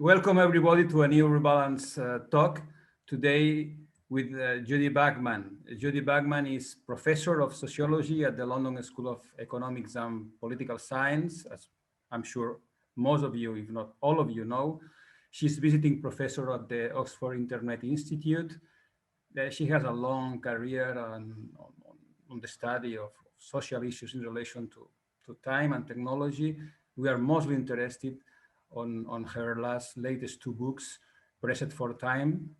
Welcome everybody to a new Rebalance talk today with Judy Wajcman. Judy Wajcman is professor of sociology at the London School of Economics and Political Science, as I'm sure most of you, if not all of you, know. She's visiting professor at the Oxford Internet Institute. She has a long career on the study of social issues in relation to time and technology. We are mostly interested on her latest two books, Pressed for Time,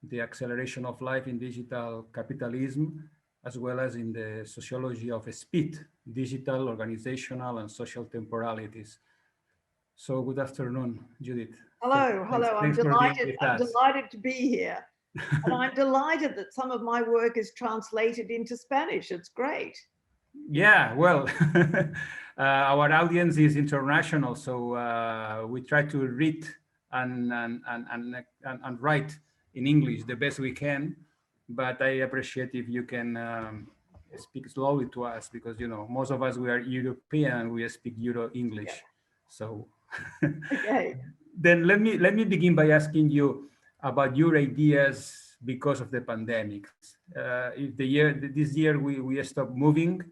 The Acceleration of Life in Digital Capitalism, as well as in the sociology of speed, digital, organizational, and social temporalities. So good afternoon, Judith. Hello. I'm Thanks for being delighted. with I'm us. delighted to be here. And I'm delighted that some of my work is translated into Spanish. It's great. Yeah, well, our audience is international, so we try to read and write in English the best we can. But I appreciate if you can speak slowly to us because most of us we are European, we speak Euro English. Yeah. So Okay. then let me begin by asking you about your ideas because of the pandemic. If this year we stopped moving,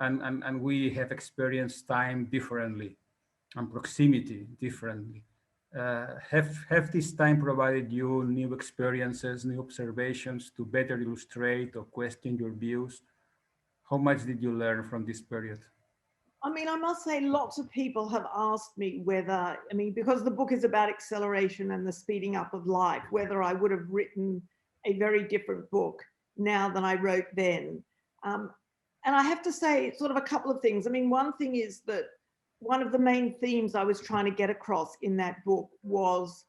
and we have experienced time differently and proximity differently. Have this time provided you new experiences, new observations to better illustrate or question your views? How much did you learn from this period? I mean, I must say lots of people have asked me whether, because the book is about acceleration and the speeding up of life, whether I would have written a very different book now than I wrote then. And I have to say sort of a couple of things. I mean, one thing is that one of the main themes I was trying to get across in that book was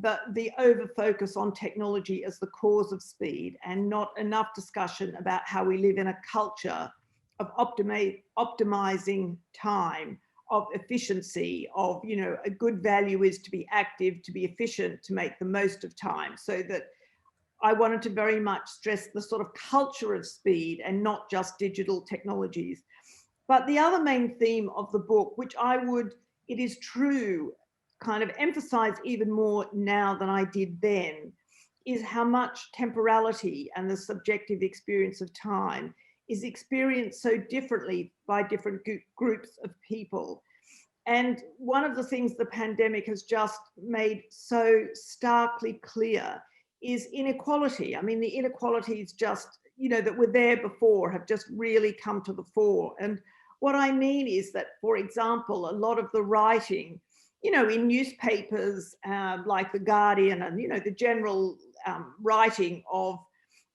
the over focus on technology as the cause of speed and not enough discussion about how we live in a culture of optimizing time, of efficiency, of, a good value is to be active, to be efficient, to make the most of time. So that I wanted to very much stress the sort of culture of speed and not just digital technologies. But the other main theme of the book, which it is true, kind of emphasize even more now than I did then, is how much temporality and the subjective experience of time is experienced so differently by different groups of people. And one of the things the pandemic has just made so starkly clear is inequality. I mean, the inequalities just, that were there before have just really come to the fore. And what I mean is that, for example, a lot of the writing, in newspapers like The Guardian and, the general writing of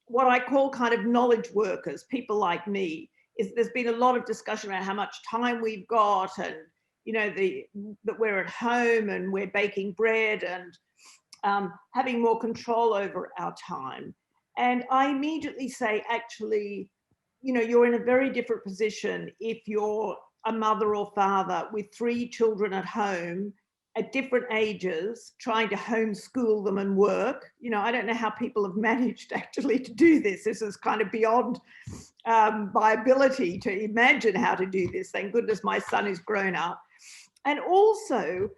what I call kind of knowledge workers, people like me, is there's been a lot of discussion about how much time we've got and, that we're at home and we're baking bread and having more control over our time. And I immediately say, actually, you're in a very different position if you're a mother or father with 3 children at home at different ages, trying to homeschool them and work. I don't know how people have managed actually to do this. This is kind of beyond my ability to imagine how to do this. Thank goodness my son is grown up. And also,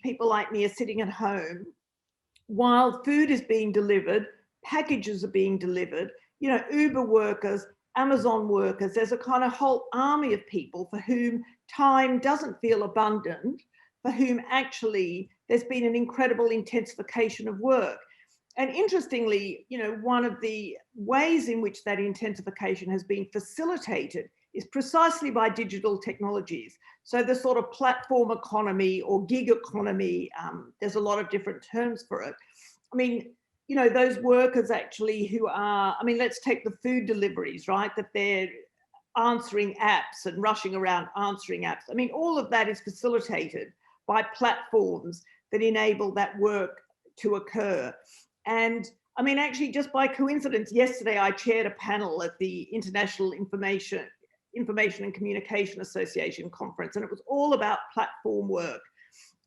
people like me are sitting at home while food is being delivered, packages are being delivered, Uber workers, Amazon workers, there's a kind of whole army of people for whom time doesn't feel abundant, for whom actually there's been an incredible intensification of work. And interestingly, one of the ways in which that intensification has been facilitated is precisely by digital technologies. So the sort of platform economy or gig economy, there's a lot of different terms for it. I mean, those workers actually who are, let's take the food deliveries, right? That they're answering apps and rushing around answering apps. All of that is facilitated by platforms that enable that work to occur. And actually just by coincidence, yesterday I chaired a panel at the International Information and Communication Association conference, and it was all about platform work.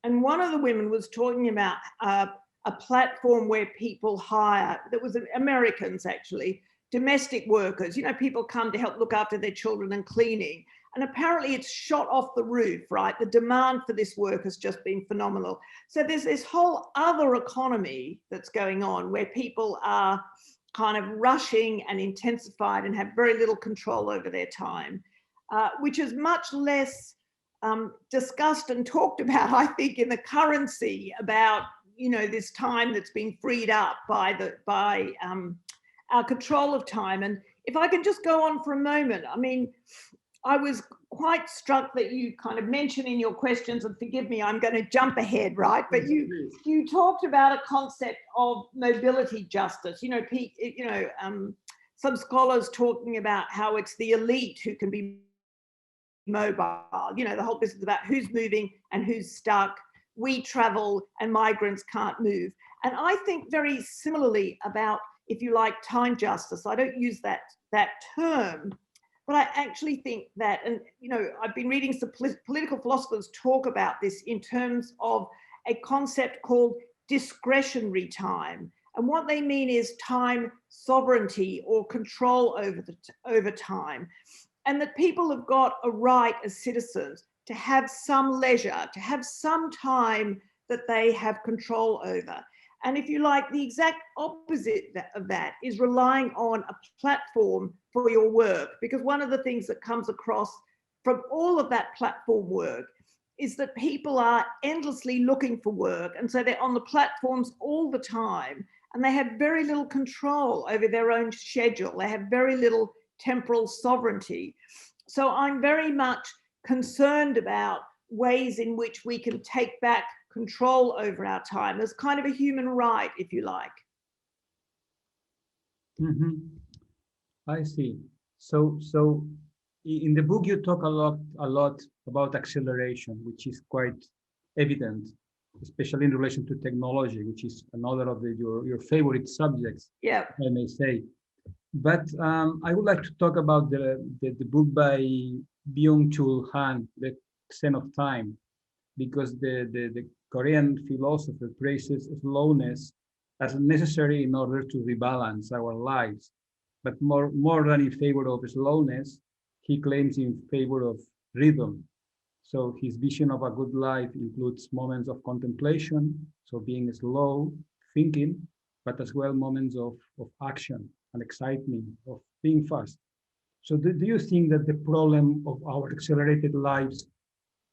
And one of the women was talking about a platform where people hire, that was Americans actually, domestic workers, people come to help look after their children and cleaning. And apparently it's shot off the roof, right? The demand for this work has just been phenomenal. So there's this whole other economy that's going on where people are kind of rushing and intensified and have very little control over their time, which is much less discussed and talked about, I think, in the currency about, you know, this time that's been freed up by our control of time. And if I can just go on for a moment, I mean, I was quite struck that you kind of mentioned in your questions, and forgive me, I'm going to jump ahead, right? But you talked about a concept of mobility justice. You know, some scholars talking about how it's the elite who can be mobile. You know, the whole business about who's moving and who's stuck. We travel and migrants can't move. And I think very similarly about, if you like, time justice. I don't use that term, but I actually think that, and you know, I've been reading some political philosophers talk about this in terms of a concept called discretionary time. And what they mean is time sovereignty or control over time. And that people have got a right as citizens to have some leisure, to have some time that they have control over. And if you like, the exact opposite of that is relying on a platform for your work. Because one of the things that comes across from all of that platform work is that people are endlessly looking for work. And so they're on the platforms all the time, and they have very little control over their own schedule. They have very little temporal sovereignty. So I'm very much concerned about ways in which we can take back control over our time as kind of a human right, if you like. Mm-hmm. I see. So in the book you talk a lot about acceleration, which is quite evident, especially in relation to technology, which is another of your favorite subjects. Yeah, I may say. But I would like to talk about the book by Byung-Chul Han, The Zen of Time, because the Korean philosopher praises slowness as necessary in order to rebalance our lives. But more than in favor of slowness, he claims in favor of rhythm. So his vision of a good life includes moments of contemplation, so being slow, thinking, but as well moments of action and excitement, of being fast. So do you think that the problem of our accelerated lives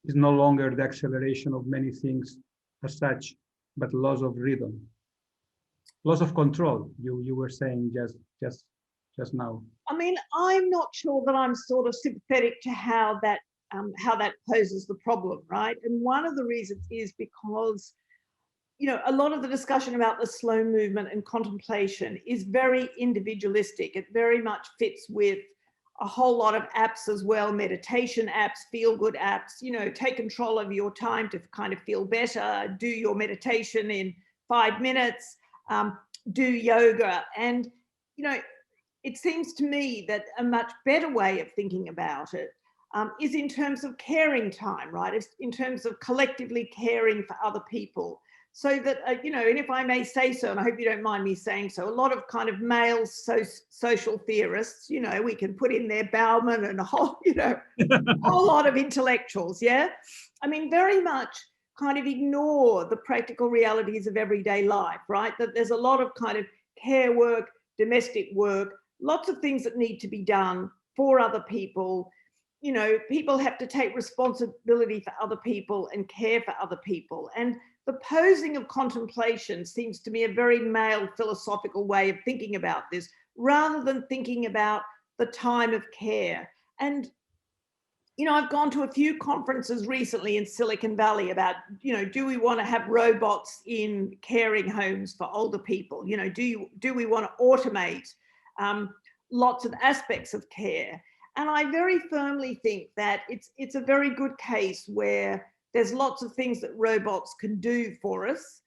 is no longer the acceleration of many things as such, but loss of rhythm, loss of control? You were saying just now. I mean, I'm not sure that I'm sort of sympathetic to how that poses the problem, right? And one of the reasons is because, you know, a lot of the discussion about the slow movement and contemplation is very individualistic. It very much fits with a whole lot of apps as well, meditation apps, feel-good apps, you know, take control of your time to kind of feel better, do your meditation in 5 minutes, do yoga. And, you know, it seems to me that a much better way of thinking about it is in terms of caring time, right? It's in terms of collectively caring for other people. So that, you know, and if I may say so, and I hope you don't mind me saying so, a lot of kind of male social theorists, you know, we can put in there Bauman and a whole, you know, a whole lot of intellectuals, yeah? I mean, very much kind of ignore the practical realities of everyday life, right? That there's a lot of kind of care work, domestic work, lots of things that need to be done for other people. You know, people have to take responsibility for other people and care for other people. And the posing of contemplation seems to me a very male philosophical way of thinking about this, rather than thinking about the time of care. And, you know, I've gone to a few conferences recently in Silicon Valley about, you know, do we want to have robots in caring homes for older people? You know, do we want to automate lots of aspects of care? And I very firmly think that it's a very good case where there's lots of things that robots can do for us,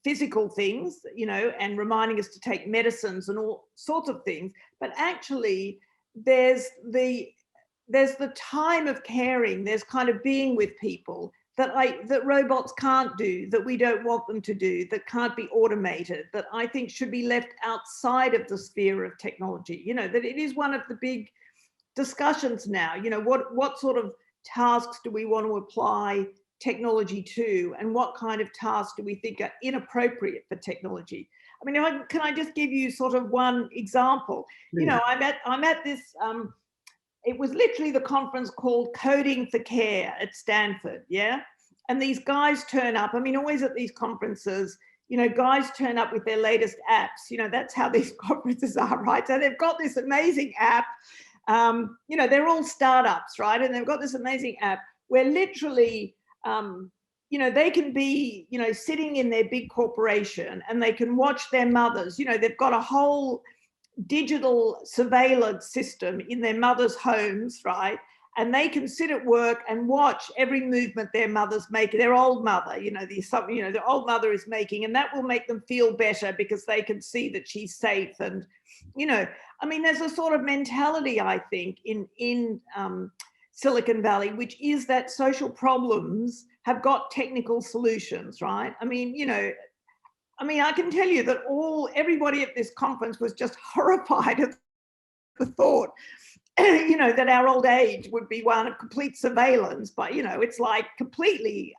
physical things, you know, and reminding us to take medicines and all sorts of things. But actually, there's the time of caring, there's kind of being with people that robots can't do, that we don't want them to do, that can't be automated, that I think should be left outside of the sphere of technology. You know, that it is one of the big discussions now. You know, what sort of tasks do we want to apply technology to, and what kind of tasks do we think are inappropriate for technology? I mean, can I just give you sort of one example? Please. You know, I'm at this, it was literally the conference called Coding for Care at Stanford, yeah? And these guys turn up, I mean, always at these conferences, you know, guys turn up with their latest apps. You know, that's how these conferences are, right? So they've got this amazing app. You know, they're all startups, right? And they've got this amazing app where literally, you know, they can be, you know, sitting in their big corporation and they can watch their mothers. You know, they've got a whole digital surveillance system in their mothers' homes, right? And they can sit at work and watch every movement their mothers make, their old mother, you know, the old mother is making, and that will make them feel better because they can see that she's safe. And, you know, I mean, there's a sort of mentality, I think, in Silicon Valley, which is that social problems have got technical solutions, right? I mean, you know, I can tell you that everybody at this conference was just horrified at the thought, you know, that our old age would be one of complete surveillance, but, you know, it's like completely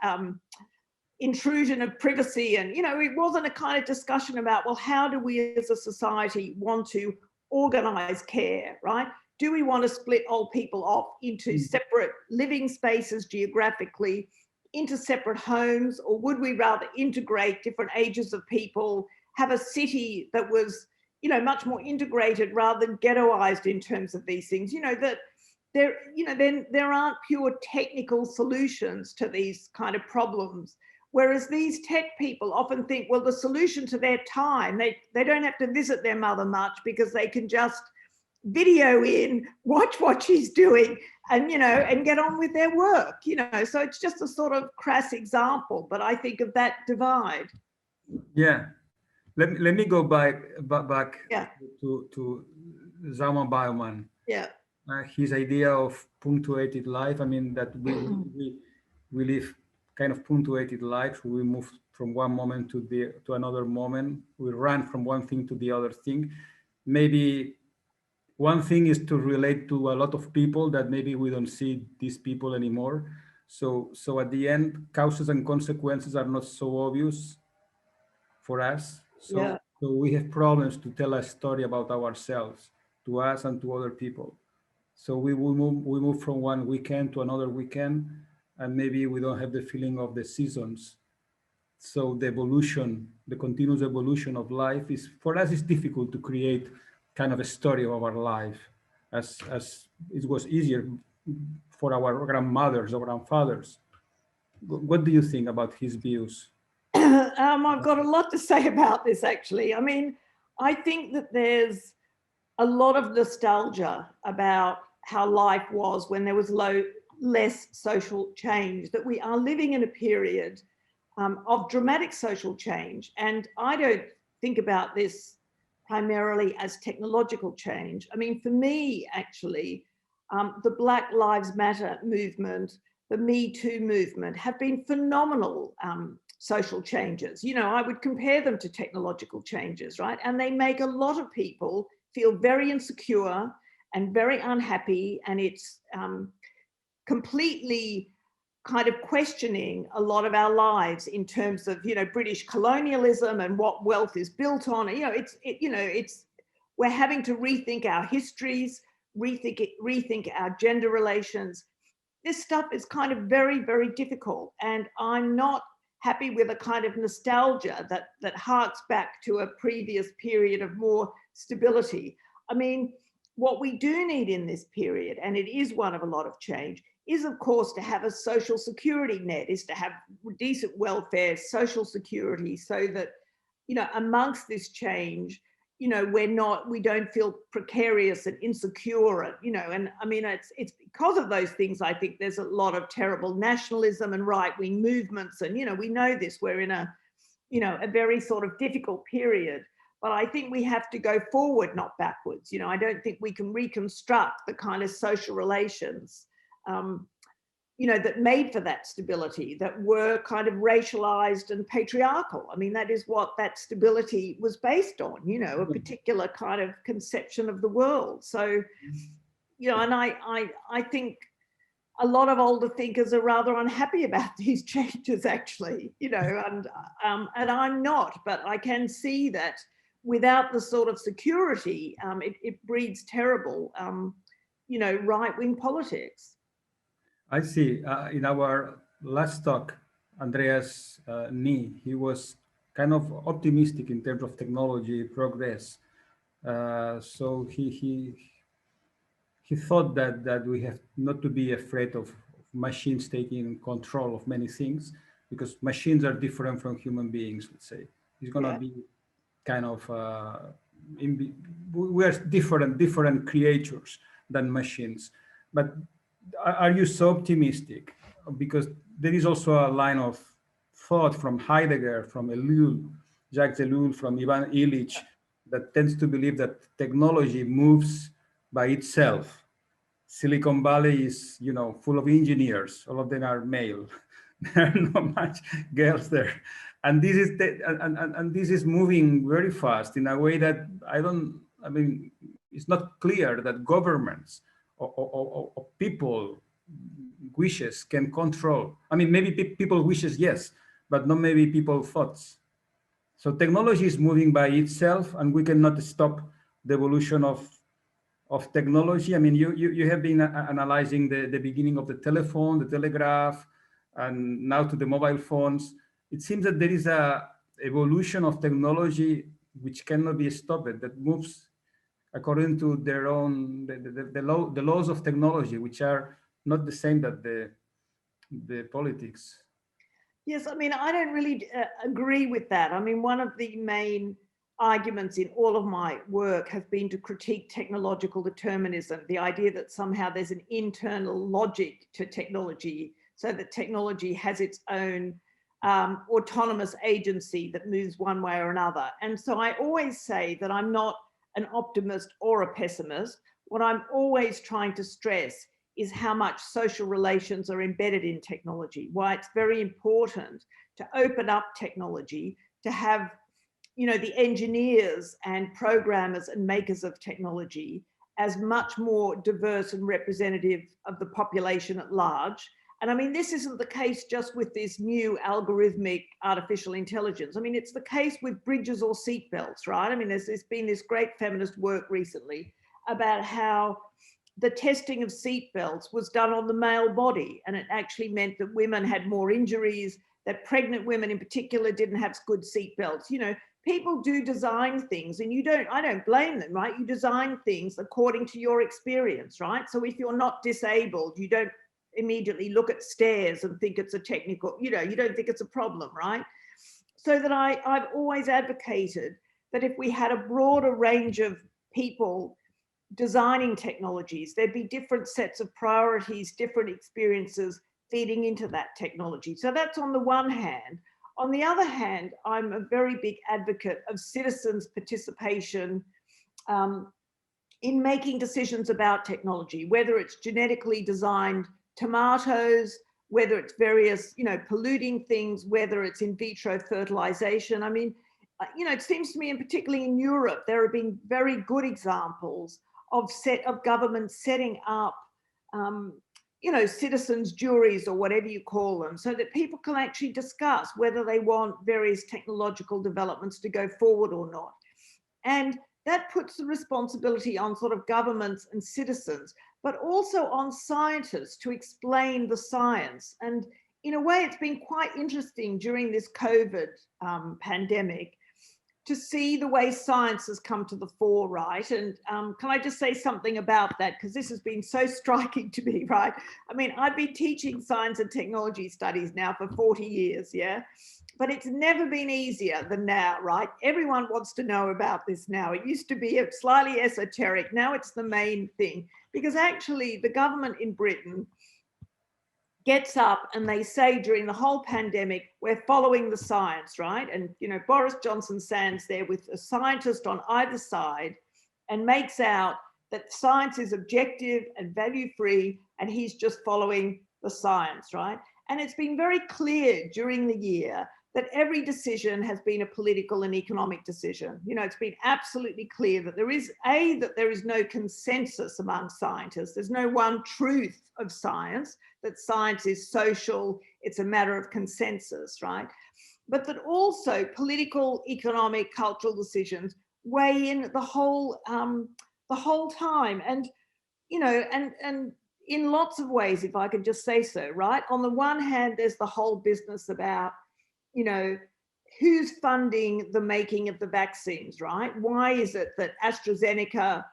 intrusion of privacy. And, you know, it wasn't a kind of discussion about, well, how do we as a society want to organize care, right? Do we want to split old people off into separate living spaces geographically, into separate homes, or would we rather integrate different ages of people, have a city that was, you know, much more integrated rather than ghettoized in terms of these things? You know, that there, you know, then there aren't pure technical solutions to these kind of problems. Whereas these tech people often think, well, the solution to their time, they don't have to visit their mother much because they can just video in, watch what she's doing, and, you know, and get on with their work, you know. So it's just a sort of crass example, but I think of that divide. Yeah. Let me go back Yeah. to Wajcman. Yeah. His idea of punctuated life. I mean, that we live kind of punctuated life. We move from one moment to another moment. We run from one thing to the other thing. Maybe one thing is to relate to a lot of people that maybe we don't see these people anymore. So at the end, causes and consequences are not so obvious for us. Yeah. So we have problems to tell a story about ourselves, to us and to other people. So we move from one weekend to another weekend, and maybe we don't have the feeling of the seasons. So the evolution, the continuous evolution of life is, for us, it's difficult to create kind of a story of our life, as it was easier for our grandmothers or grandfathers. What do you think about his views? I've got a lot to say about this, actually. I mean, I think that there's a lot of nostalgia about how life was when there was less social change, that we are living in a period of dramatic social change. And I don't think about this primarily as technological change. I mean, for me, actually, the Black Lives Matter movement, the Me Too movement have been phenomenal social changes. You know, I would compare them to technological changes, right? And they make a lot of people feel very insecure and very unhappy. And it's completely kind of questioning a lot of our lives in terms of, you know, British colonialism and what wealth is built on. You know, we're having to rethink our histories, rethink our gender relations. This stuff is kind of very, very difficult. And I'm not happy with a kind of nostalgia that harks back to a previous period of more stability. I mean, what we do need in this period, and it is one of a lot of change, is of course to have a social security net, is to have decent welfare, social security, so that, you know, amongst this change, you know, we don't feel precarious and insecure, and, you know, and I mean, it's because of those things, I think there's a lot of terrible nationalism and right-wing movements. And, you know, we know this, we're in a, you know, a very sort of difficult period, but I think we have to go forward, not backwards. You know, I don't think we can reconstruct the kind of social relations, you know, that made for that stability, that were kind of racialized and patriarchal. I mean, that is what that stability was based on, you know, a particular kind of conception of the world. So, you know, and I think a lot of older thinkers are rather unhappy about these changes, actually, you know, and I'm not, but I can see that without the sort of security, it breeds terrible, you know, right-wing politics. I see. In our last talk, Andreas Nee, he was kind of optimistic in terms of technology progress. So he thought that we have not to be afraid of machines taking control of many things, because machines are different from human beings. Let's say it's gonna Yeah. be kind of we are different creatures than machines. But are you so optimistic? Because there is also a line of thought from Heidegger, from Ellul, Jacques Ellul, from Ivan Illich, that tends to believe that technology moves by itself. Silicon Valley is, you know, full of engineers. All of them are male. There are not much girls there, and this is and this is moving very fast in a way that I don't. I mean, it's not clear that governments or people wishes can control. I mean, maybe people wishes, yes, but not maybe people thoughts. So technology is moving by itself, and we cannot stop the evolution of technology. I mean, you have been analyzing the beginning of the telephone, the telegraph, and now to the mobile phones. It seems that there is a evolution of technology which cannot be stopped, that moves according to their own the laws of technology, which are not the same that the politics. Yes, I mean, I don't really agree with that. I mean, one of the main arguments in all of my work has been to critique technological determinism, the idea that somehow there's an internal logic to technology, so that technology has its own autonomous agency that moves one way or another. And so I always say that I'm not an optimist or a pessimist. What I'm always trying to stress is how much social relations are embedded in technology, why it's very important to open up technology, to have, you know, the engineers and programmers and makers of technology as much more diverse and representative of the population at large. And I mean, this isn't the case just with this new algorithmic artificial intelligence. I mean, it's the case with bridges or seatbelts, right? I mean, there's been this great feminist work recently about how the testing of seatbelts was done on the male body, and it actually meant that women had more injuries, that pregnant women in particular didn't have good seatbelts. You know, people do design things, and I don't blame them, right? You design things according to your experience, right? So if you're not disabled, you don't immediately look at stairs and think it's a technical, you know, you don't think it's a problem, right? So that I've always advocated that if we had a broader range of people designing technologies, there'd be different sets of priorities, different experiences feeding into that technology. So that's on the one hand. On the other hand, I'm a very big advocate of citizens' participation in making decisions about technology, whether it's genetically designed tomatoes, whether it's various, you know, polluting things, whether it's in vitro fertilization. I mean, you know, it seems to me, and particularly in Europe, there have been very good examples of governments setting up, you know, citizens' juries or whatever you call them, so that people can actually discuss whether they want various technological developments to go forward or not. And that puts the responsibility on sort of governments and citizens, but also on scientists to explain the science. And in a way, it's been quite interesting during this COVID pandemic to see the way science has come to the fore, right? And can I just say something about that? Because this has been so striking to me, right? I mean, I've been teaching science and technology studies now for 40 years, yeah? But it's never been easier than now, right? Everyone wants to know about this now. It used to be slightly esoteric. Now it's the main thing, because actually the government in Britain gets up and they say during the whole pandemic, we're following the science, right? And, you know, Boris Johnson stands there with a scientist on either side and makes out that science is objective and value-free, and he's just following the science, right? And it's been very clear during the year that every decision has been a political and economic decision. You know, it's been absolutely clear that there is no consensus among scientists. There's no one truth of science, that science is social, it's a matter of consensus, right? But that also political, economic, cultural decisions weigh in the whole time. And, you know, and in lots of ways, if I could just say so, right? On the one hand, there's the whole business about, you know, who's funding the making of the vaccines, right? Why is it that AstraZeneca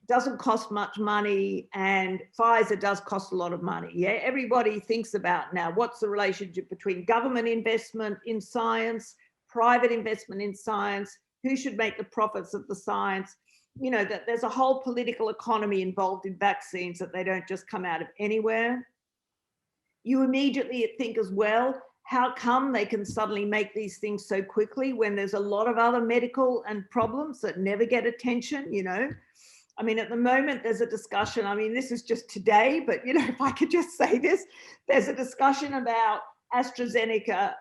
doesn't cost much money and Pfizer does cost a lot of money? Yeah, everybody thinks about now, what's the relationship between government investment in science, private investment in science, who should make the profits of the science? You know, that there's a whole political economy involved in vaccines, that they don't just come out of anywhere. You immediately think as well, how come they can suddenly make these things so quickly when there's a lot of other medical and problems that never get attention, you know? I mean, at the moment, there's a discussion, I mean, this is just today, but, you know, if I could just say this, there's a discussion about AstraZeneca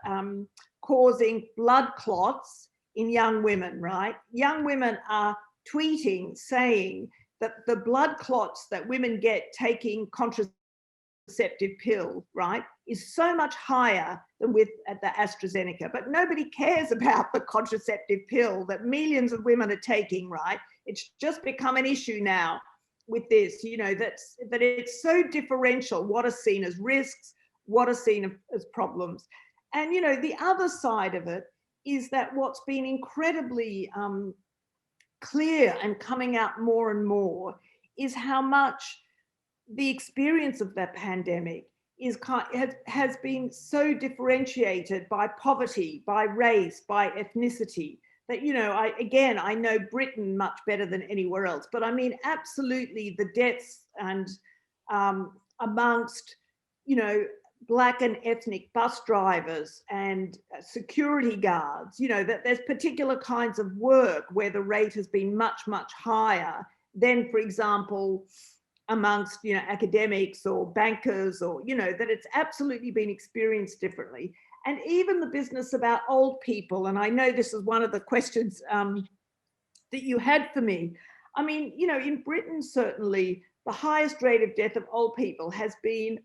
causing blood clots in young women, right? Young women are tweeting saying that the blood clots that women get taking contraceptive pill, right, is so much higher than with the AstraZeneca. But nobody cares about the contraceptive pill that millions of women are taking, right? It's just become an issue now with this, you know, that it's so differential, what are seen as risks, what are seen as problems. And, you know, the other side of it is that what's been incredibly clear and coming out more and more is how much the experience of that pandemic has been so differentiated by poverty, by race, by ethnicity, that, you know, I know Britain much better than anywhere else, but I mean, absolutely the deaths and amongst, you know, Black and ethnic bus drivers and security guards, you know, that there's particular kinds of work where the rate has been much, much higher than, for example, amongst, you know, academics or bankers, or, you know, that it's absolutely been experienced differently. And even the business about old people, and I know this is one of the questions that you had for me. I mean, you know, in Britain, certainly the highest rate of death of old people has been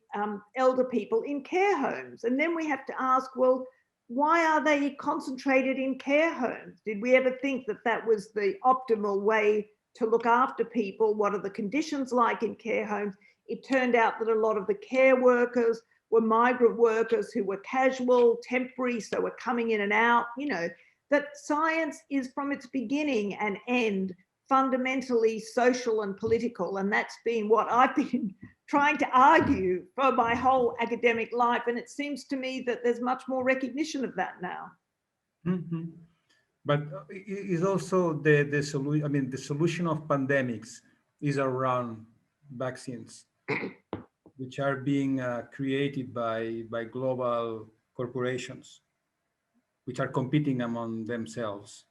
elder people in care homes. And then we have to ask, well, why are they concentrated in care homes? Did we ever think that that was the optimal way to look after people? What are the conditions like in care homes? It turned out that a lot of the care workers were migrant workers who were casual, temporary, so were coming in and out, you know, that science is from its beginning and end fundamentally social and political. And that's been what I've been trying to argue for my whole academic life. And it seems to me that there's much more recognition of that now. Mm-hmm. But is also the solution. I mean, the solution of pandemics is around vaccines, which are being created by global corporations, which are competing among themselves,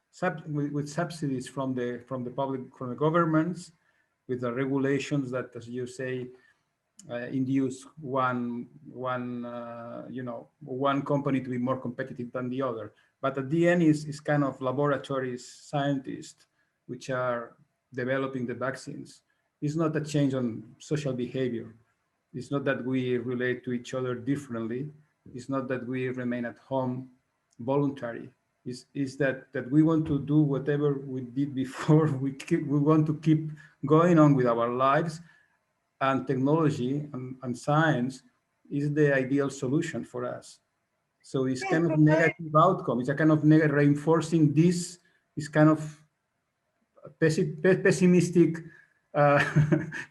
with subsidies from the public, from the governments, with the regulations that, as you say, induce one company to be more competitive than the other. But at the end is kind of laboratories, scientists, which are developing the vaccines. It's not a change on social behavior. It's not that we relate to each other differently. It's not that we remain at home voluntary. Is that we want to do whatever we did before. We want to keep going on with our lives, and technology and science is the ideal solution for us. So it's kind of negative outcome. It's a kind of reinforcing this kind of pessimistic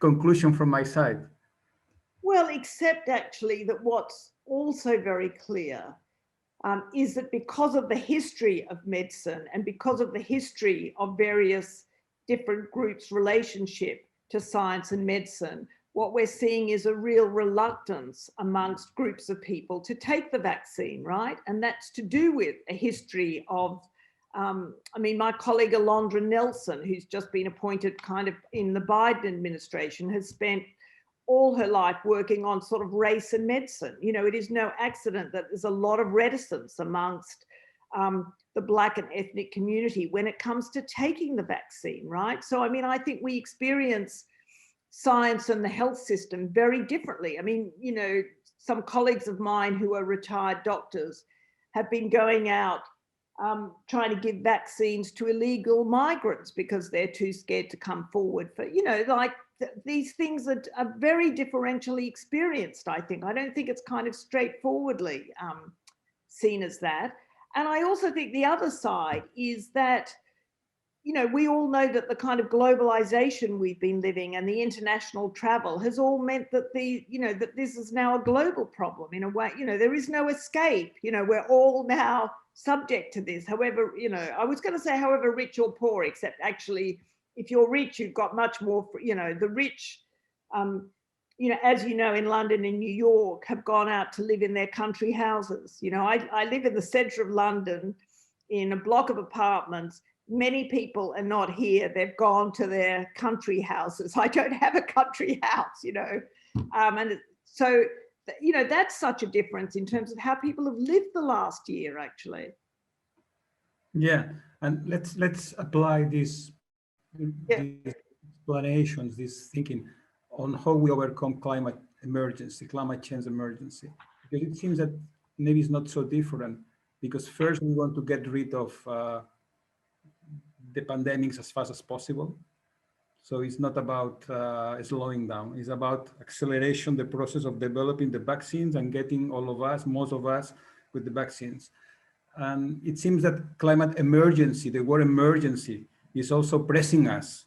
conclusion from my side. Well, except actually that what's also very clear is that because of the history of medicine and because of the history of various different groups' relationship to science and medicine, what we're seeing is a real reluctance amongst groups of people to take the vaccine, right? And that's to do with a history of, I mean, my colleague Alondra Nelson, who's just been appointed kind of in the Biden administration, has spent all her life working on sort of race and medicine. You know, it is no accident that there's a lot of reticence amongst the Black and ethnic community when it comes to taking the vaccine, right? So, I mean, I think we experience science and the health system very differently. I mean, you know, some colleagues of mine who are retired doctors have been going out trying to give vaccines to illegal migrants because they're too scared to come forward for, you know, like these things are very differentially experienced, I think. I don't think it's kind of straightforwardly seen as that. And I also think the other side is that, you know, we all know that the kind of globalization we've been living and the international travel has all meant that you know, that this is now a global problem in a way. You know, there is no escape. You know, we're all now subject to this. However, you know, I was going to say however rich or poor, except actually, if you're rich, you've got much more, you know, the rich, you know, as you know, in London and New York have gone out to live in their country houses. You know, I live in the center of London in a block of apartments. Many people are not here. They've gone to their country houses. I don't have a country house, you know. And so, you know, that's such a difference in terms of how people have lived the last year, actually. Yeah, and let's apply these explanations, this thinking on how we overcome climate emergency, climate change emergency, because it seems that maybe it's not so different. Because first we want to get rid of the pandemics as fast as possible. So it's not about slowing down. It's about acceleration, the process of developing the vaccines and getting all of us, most of us, with the vaccines. And it seems that climate emergency, the word emergency, is also pressing us.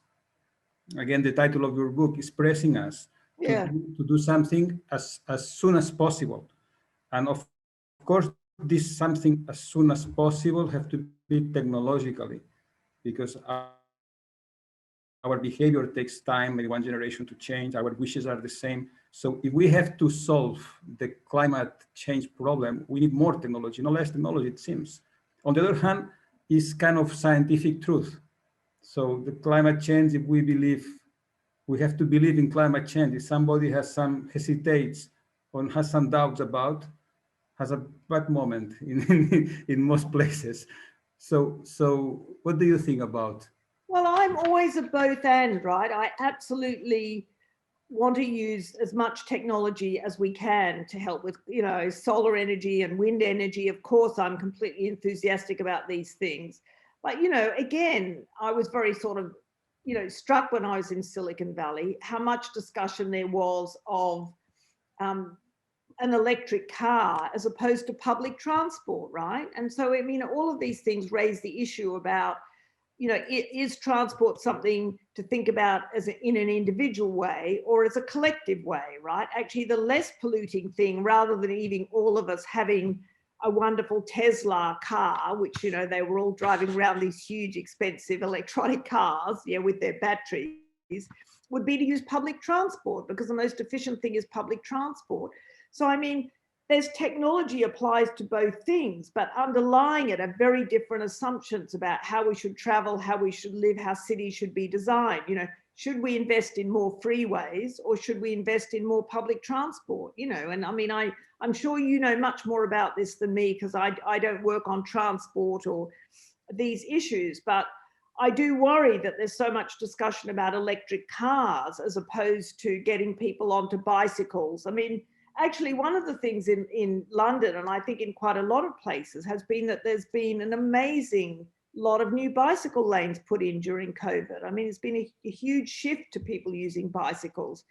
Again, the title of your book is pressing us to do something as soon as possible. And of course, this something as soon as possible have to be technologically, because our behavior takes time, maybe one generation to change, our wishes are the same. So if we have to solve the climate change problem, we need more technology, no less technology, it seems. On the other hand, it's kind of scientific truth. So the climate change, if we believe, we have to believe in climate change. If somebody has some hesitates or has some doubts about, has a bad moment in most places. So what do you think about? Well, I'm always a both and, right? I absolutely want to use as much technology as we can to help with, you know, solar energy and wind energy. Of course, I'm completely enthusiastic about these things. But, you know, again, I was very sort of, you know, struck when I was in Silicon Valley, how much discussion there was of an electric car as opposed to public transport, right? And so, I mean, all of these things raise the issue about, you know, is transport something to think about as in an individual way or as a collective way, right? Actually, the less polluting thing, rather than even all of us having a wonderful Tesla car, which, you know, they were all driving around these huge, expensive electronic cars, yeah, with their batteries, would be to use public transport, because the most efficient thing is public transport. So, I mean, there's technology applies to both things, but underlying it are very different assumptions about how we should travel, how we should live, how cities should be designed. You know, should we invest in more freeways or should we invest in more public transport? You know, and I mean, I'm sure you know much more about this than me, because I don't work on transport or these issues, but I do worry that there's so much discussion about electric cars as opposed to getting people onto bicycles. I mean, actually, one of the things in London, and I think in quite a lot of places, has been that there's been an amazing lot of new bicycle lanes put in during COVID. I mean, it's been a huge shift to people using bicycles.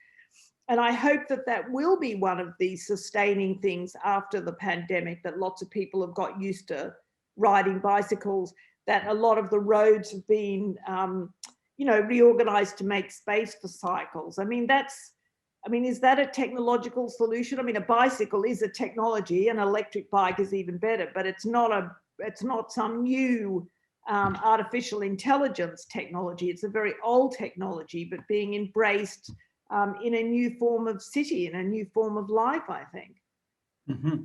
And I hope that that will be one of the sustaining things after the pandemic, that lots of people have got used to riding bicycles, that a lot of the roads have been, you know, reorganized to make space for cycles. I mean, is that a technological solution? I mean, a bicycle is a technology, an electric bike is even better, but it's not some new artificial intelligence technology. It's a very old technology, but being embraced in a new form of city, in a new form of life, I think. Mm-hmm.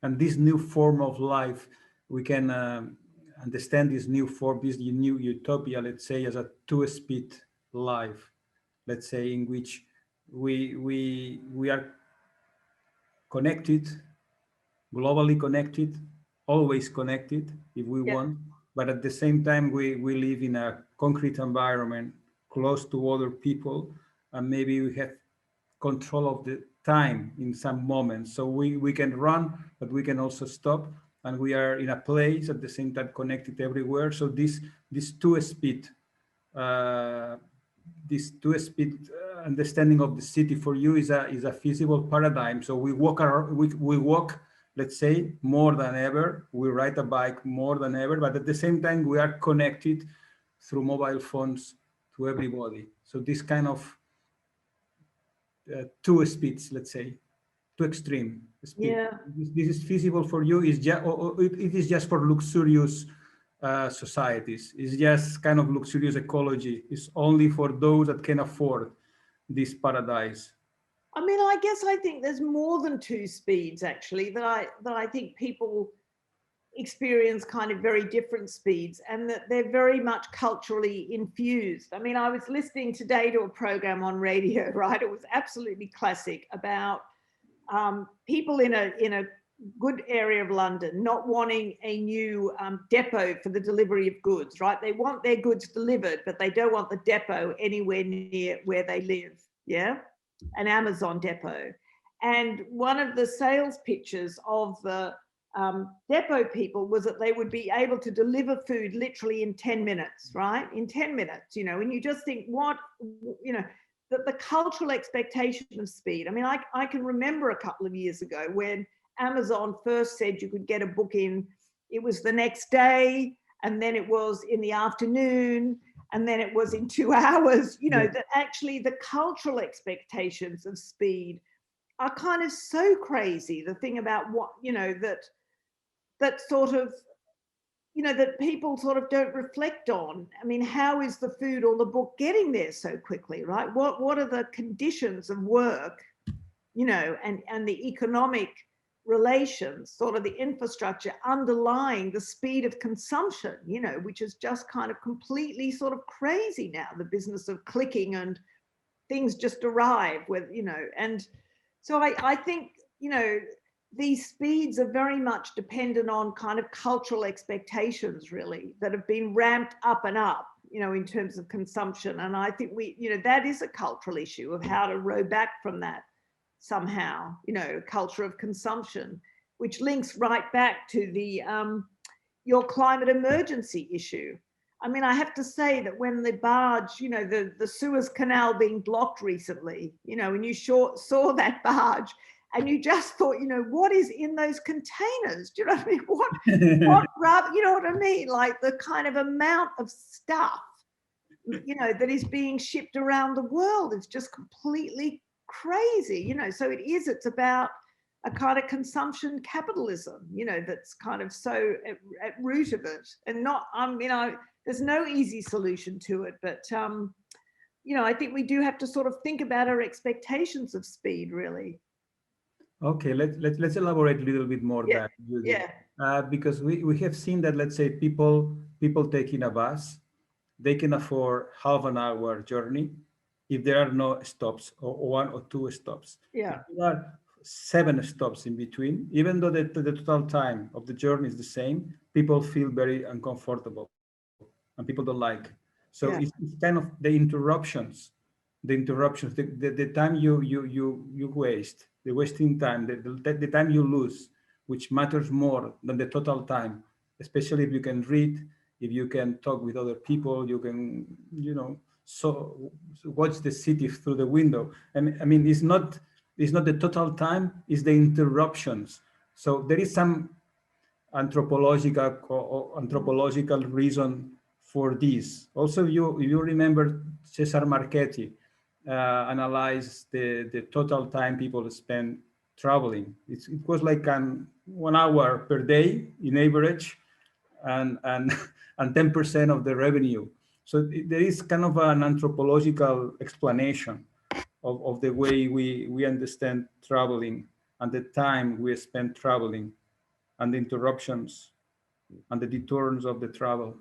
And this new form of life, we can understand this new form, this new utopia, let's say, as a two-speed life, let's say, in which we are connected, globally connected, always connected if we Yeah. want, but at the same time we live in a concrete environment close to other people, and maybe we have control of the time in some moments. So we can run, but we can also stop, and we are in a place at the same time connected everywhere. So this two speed, uh, this two-speed understanding of the city for you is a feasible paradigm. So we walk around, we walk, let's say, more than ever. We ride a bike more than ever, but at the same time we are connected through mobile phones to everybody. So this kind of two speeds, let's say, two extreme speed. Yeah. This is feasible for you. Is just it is just for luxurious societies. It's just kind of luxurious ecology. It's only for those that can afford this paradise. I mean, I guess I think there's more than two speeds actually that I think people experience kind of very different speeds, and that they're very much culturally infused. I mean, I was listening today to a program on radio, right? It was absolutely classic about people in a good area of London not wanting a new depot for the delivery of goods, right? They want their goods delivered, but they don't want the depot anywhere near where they live. Yeah, an Amazon depot. And one of the sales pitches of the depot people was that they would be able to deliver food literally in 10 minutes, right? In 10 minutes, you know, and you just think, what, you know, the cultural expectation of speed. I mean, I can remember a couple of years ago when Amazon first said you could get a book in, it was the next day, and then it was in the afternoon, and then it was in 2 hours, you know, that actually the cultural expectations of speed are kind of so crazy. The thing about what, you know, that sort of, you know, that people sort of don't reflect on. I mean, how is the food or the book getting there so quickly, right? What are the conditions of work, you know, and the economic relations, sort of the infrastructure underlying the speed of consumption, you know, which is just kind of completely sort of crazy now, the business of clicking and things just arrive with, you know, and so I think, you know, these speeds are very much dependent on kind of cultural expectations, really, that have been ramped up and up, you know, in terms of consumption. And I think we, you know, that is a cultural issue of how to row back from that somehow, you know, culture of consumption, which links right back to the your climate emergency issue. I mean, I have to say that when the barge, you know, the Suez Canal being blocked recently, you know, and you saw that barge, and you just thought, you know, what is in those containers? Do you know what I mean? You know what I mean? Like the kind of amount of stuff, you know, that is being shipped around the world is just completely crazy, you know. So it's about a kind of consumption capitalism, you know, that's kind of so at root of it. And not, you know, there's no easy solution to it, but, you know, I think we do have to sort of think about our expectations of speed, really. Okay, let's elaborate a little bit more Yeah, that, Judy. yeah, Because we have seen that, let's say, people taking a bus, they can afford half an hour journey if there are no stops, or one or two stops. If yeah, there are seven stops in between, even though the total time of the journey is the same, people feel very uncomfortable and people don't like. So it's yeah, kind of the time you waste, the wasting time, the time you lose, which matters more than the total time, especially if you can read, if you can talk with other people, you can, you know, so watch the city through the window. And I mean, it's not the total time, it's the interruptions. So there is some anthropological reason for this. Also, you remember Cesar Marchetti analyzed the total time people spend traveling. It was like 1 hour per day in average, and and 10% of the revenue. So there is kind of an anthropological explanation of the way we understand traveling and the time we spend traveling and the interruptions and the detours of the travel.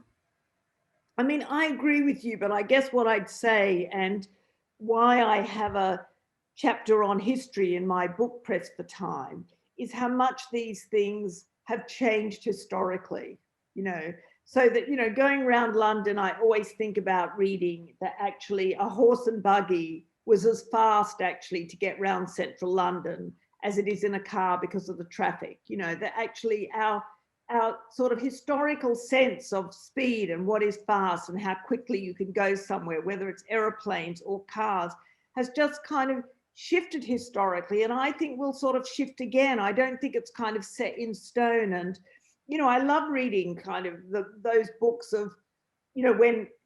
I mean, I agree with you, but I guess what I'd say, and why I have a chapter on history in my book, Pressed for Time, is how much these things have changed historically, you know, so that, you know, going around London, I always think about reading that actually a horse and buggy was as fast actually to get round central London as it is in a car because of the traffic, you know, that actually our sort of historical sense of speed and what is fast and how quickly you can go somewhere, whether it's aeroplanes or cars, has just kind of shifted historically. And I think will sort of shift again. I don't think it's kind of set in stone. And, you know, I love reading kind of those books of, you know,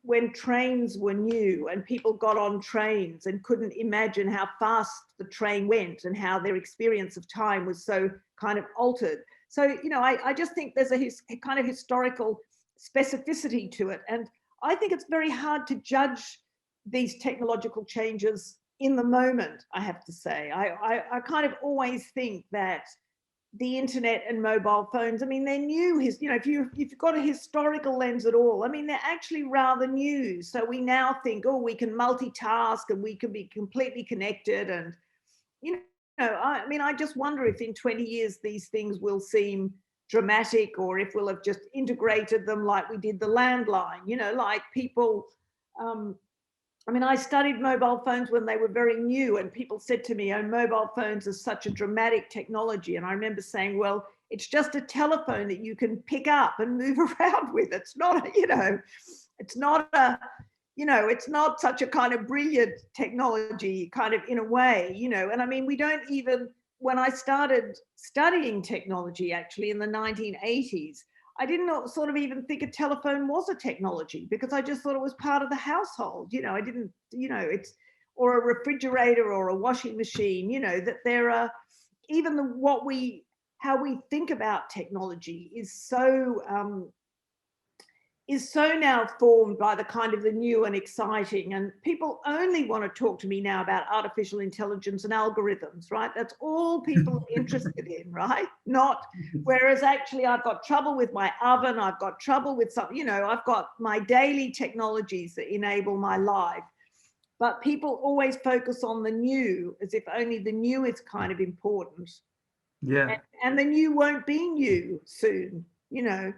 when trains were new and people got on trains and couldn't imagine how fast the train went and how their experience of time was so kind of altered. So, you know, I just think there's a kind of historical specificity to it. And I think it's very hard to judge these technological changes in the moment, I have to say. I kind of always think that the internet and mobile phones, I mean, they're new. You know, if you've got a historical lens at all, I mean, they're actually rather new. So we now think, oh, we can multitask and we can be completely connected. And, you know, I mean, I just wonder if in 20 years these things will seem dramatic, or if we'll have just integrated them like we did the landline, you know, like people, I mean, I studied mobile phones when they were very new, and people said to me, oh, mobile phones are such a dramatic technology. And I remember saying, well, it's just a telephone that you can pick up and move around with. It's not, you know, it's not a, you know, it's not such a kind of brilliant technology kind of in a way, you know. And I mean, we don't even, when I started studying technology actually in the 1980s, I didn't sort of even think a telephone was a technology, because I just thought it was part of the household. You know, I didn't, you know, it's, or a refrigerator or a washing machine, you know, that there are even how we think about technology is so now formed by the kind of the new and exciting, and people only want to talk to me now about artificial intelligence and algorithms, right? That's all people are interested in, right? Not, whereas actually I've got trouble with my oven, I've got trouble with some, you know, I've got my daily technologies that enable my life. But people always focus on the new as if only the new is kind of important. Yeah. And the new won't be new soon, you know.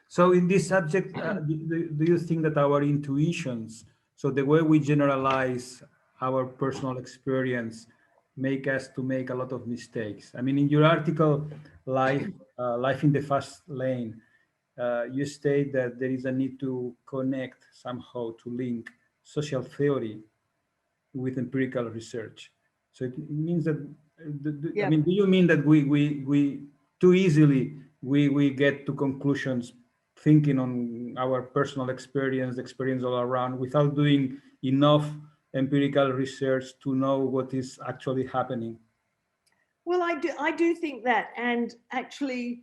So in this subject, do you think that our intuitions, so the way we generalize our personal experience, make us to make a lot of mistakes? I mean, in your article, Life in the Fast Lane, you state that there is a need to connect somehow, to link social theory with empirical research. So it means that, I Yeah. mean, do you mean that we too easily we get to conclusions thinking on our personal experience, the experience all around, without doing enough empirical research to know what is actually happening? Well, I do think that. And actually,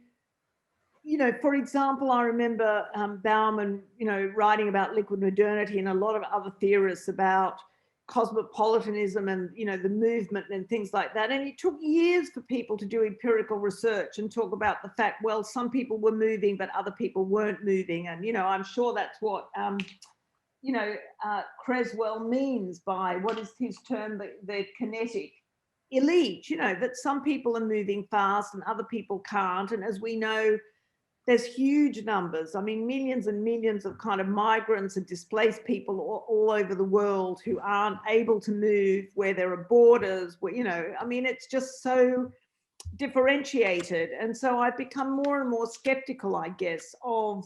you know, for example, I remember Bauman, you know, writing about liquid modernity and a lot of other theorists about cosmopolitanism and, you know, the movement and things like that. And it took years for people to do empirical research and talk about the fact, well, some people were moving, but other people weren't moving. And, you know, I'm sure that's what, you know, Creswell means by, what is his term, the kinetic elite, you know, that some people are moving fast and other people can't. And as we know, there's huge numbers. I mean, millions and millions of kind of migrants and displaced people all over the world who aren't able to move, where there are borders, where, you know, I mean, it's just so differentiated. And so I've become more and more skeptical, I guess, of,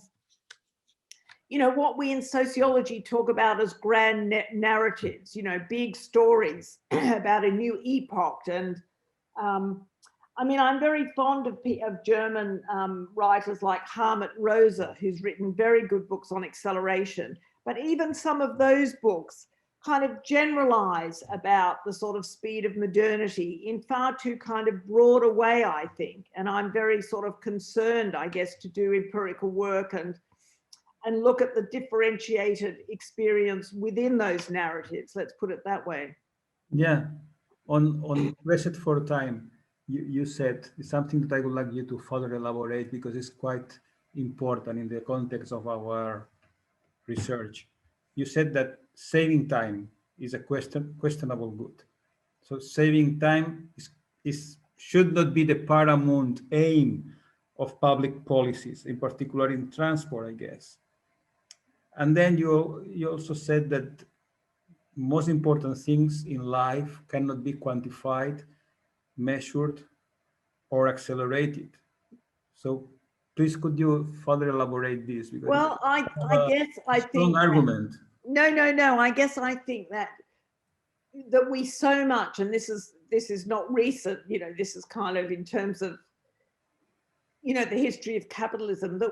you know, what we in sociology talk about as grand narratives, you know, big stories about a new epoch. And I mean, I'm very fond of German writers like Harmut Rosa, who's written very good books on acceleration. But even some of those books kind of generalize about the sort of speed of modernity in far too kind of broad a way, I think. And I'm very sort of concerned, I guess, to do empirical work and look at the differentiated experience within those narratives. Let's put it that way. Yeah. On Reset for Time, you said something that I would like you to further elaborate, because it's quite important in the context of our research. You said that saving time is a questionable good. So saving time should not be the paramount aim of public policies, in particular in transport, I guess. And then you also said that most important things in life cannot be quantified, measured, or accelerated. So please, could you further elaborate this? Because Well, you I have guess a I strong think that, argument. no, I guess I think that we so much, and this is not recent, this is kind of in terms of, the history of capitalism, that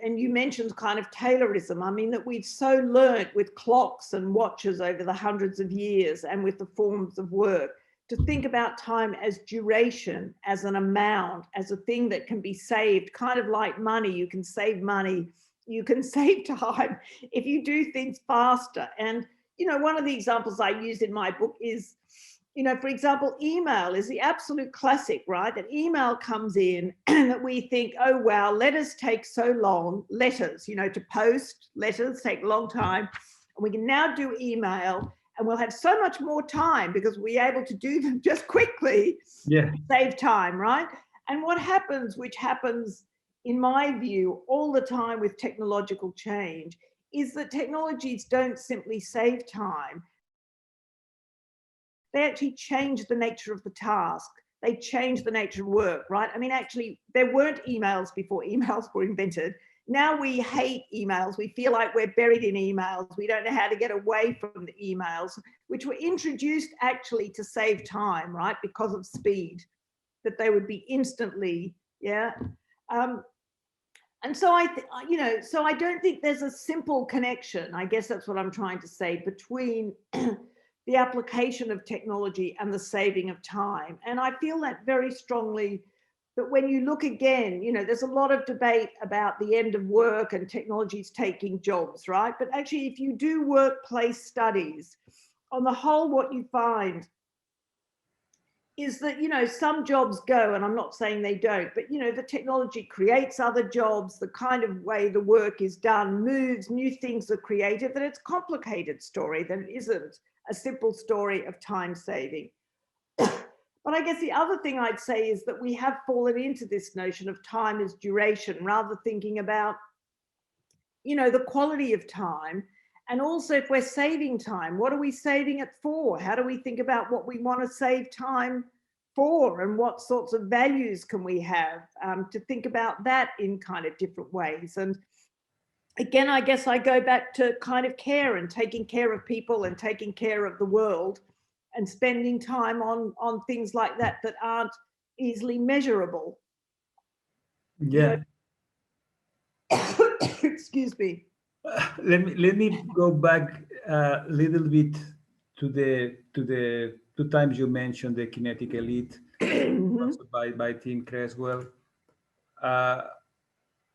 and you mentioned kind of Taylorism. I mean, that we've so learnt with clocks and watches over the hundreds of years, and with the forms of work, to think about time as duration, as an amount, as a thing that can be saved, kind of like money. You can save money, you can save time if you do things faster. And, one of the examples I use in my book is, for example, email is the absolute classic, right? That email comes in and that we think, oh, wow, letters take so long. Letters, to post letters take a long time. And we can now do email, and we'll have so much more time because we're able to do them just quickly. Yeah. Save time, right? And what happens, which happens in my view all the time with technological change, is that technologies don't simply save time. They actually change the nature of the task. They change the nature of work, right? I mean, actually, there weren't emails before emails were invented. Now we hate emails. We feel like we're buried in emails. We don't know how to get away from the emails, which were introduced actually to save time, right? Because of speed, that they would be instantly, yeah. And so so I don't think there's a simple connection. I guess that's what I'm trying to say, between the application of technology and the saving of time. And I feel that very strongly, that when you look again, there's a lot of debate about the end of work and technologies taking jobs, right? But actually, if you do workplace studies, on the whole, what you find is that, some jobs go, and I'm not saying they don't, but, the technology creates other jobs, the kind of way the work is done moves, new things are created, that it's a complicated story, that it isn't a simple story of time saving. But I guess the other thing I'd say is that we have fallen into this notion of time as duration, rather thinking about, the quality of time. And also, if we're saving time, what are we saving it for? How do we think about what we want to save time for, and what sorts of values can we have, to think about that in kind of different ways? And again, I guess I go back to kind of care, and taking care of people, and taking care of the world, and spending time on things like that that aren't easily measurable. Yeah. Excuse me. Let me go back a little bit to the two times you mentioned the kinetic elite, also by Tim Creswell, uh,